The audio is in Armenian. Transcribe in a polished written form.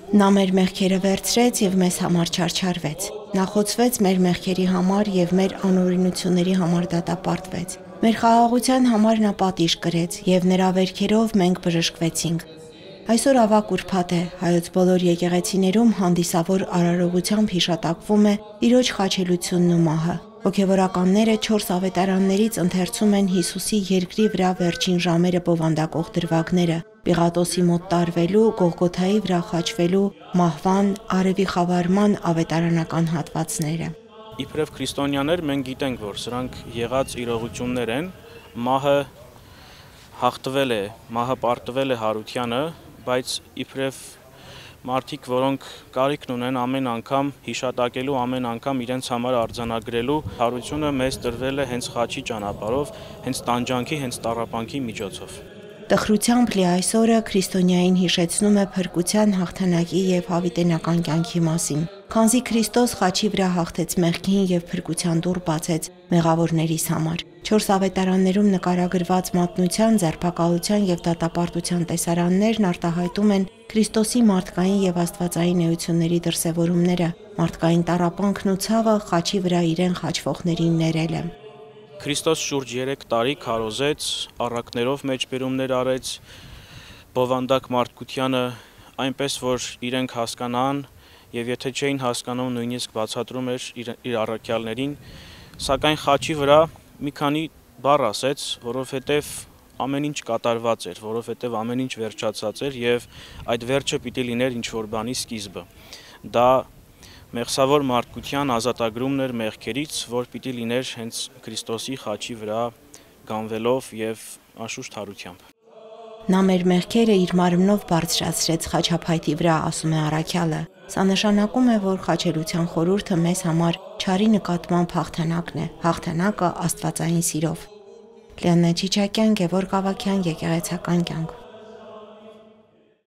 Նա մեր մեղքերը վերցրեց և մեզ համար չարչարվեց։ Նա խոցվեց մեր մեղքերի համար և մեր անօրենությունների համար դատապարտվեց։ Մեր խաղաղության համար նա պատիժ կրեց և նրա վերքերով մենք բժշկվեցինք։ Այսօր ավագ ուրբաթ է, հայոց բոլոր եկեղեցիներում հանդիսավոր արարողությամբ հիշատակվում է Տիրոջ խաչելությունն ու մահը։ Հոգևորականները 4 ավետարաններից ընթերցում են Հիսուսի երկրի վրա վերջին ժամերը բովանդակող դրվագները՝ Պիղատոսի մոտ տարվելու, Գողգոթայի վրա խաչվելու, մահվան, արևի խավարման ավետարանական հատվածները։ Իբրև քրիստոնյաներ մենք գիտենք, որ սրանք եղած իրողություններ են, մահը հաղթվել է, մահը պարտվել է Հարությանը, բայց իբրև մարդիկ, որոնք կարիքն ունեն ամեն անգամ հիշատակելու, ամեն անգամ իրենց համար արձանագրելու, Հարությունը մեզ տրվել է հենց խաչի ճանապարհով, հենց տանջանքի, հենց տառապանքի միջոցով։ Տխրությամբ լի այս օրը քրիստոնյային հիշեցնում է փրկության հաղթանակի և հավիտենական կյանքի մասին, քանզի Քրիստոս խաչի վրա հաղթեց մեղքին և փրկության դուռ բացեց մեղավորներիս համար։ 4 ավետարաններում նկարագրված մատնության, ձերբակալության և դատապարտության տեսարաններն արտահայտում են Քրիստոսի մարդկային և աստվածային էությունների դրսևորումները, մարդկային տառապանքն ու ցավը խաչի վրա իրեն խաչվողներին ներելը։ Քրիստոս շուրջ 3 տարի քարոզեց, առակներով մեջբերումներ արեց, բովանդակ մարդկությանը այնպես, որ իրենք հասկանան, և եթե չէին հասկանում, նույնիսկ բացատրում էր իր առաքյալներին, սակայն խաչի վրա մի քանի բառ ասեց, որովհետև ամեն ինչ կատարված էր, որովհետև ամեն ինչ վերջացած էր և այդ վերջը պիտի լիներ ինչ-որ բանի սկիզբը։ Դա մեղսավոր մարդկության ազատագրումն էր մեղքերից, որ պիտի լիներ հենց Քրիստոսի խաչի վրա գանվելով և անշուշտ հարությամբ։ Նա մեր մեղքերը իր մարմնով բարձրացրեց խաչափայտի վրա, ասում է առաքյալը։ Սա նշանակում է, որ խաչելության խորհուրդը մեզ համար չարի նկատմամբ հաղթանակն է, հաղթանակը աստվածային սիրով։ Լիաննա Չիչակյան, Գևորգ Ավագյան, Եկեղեցական կյանք։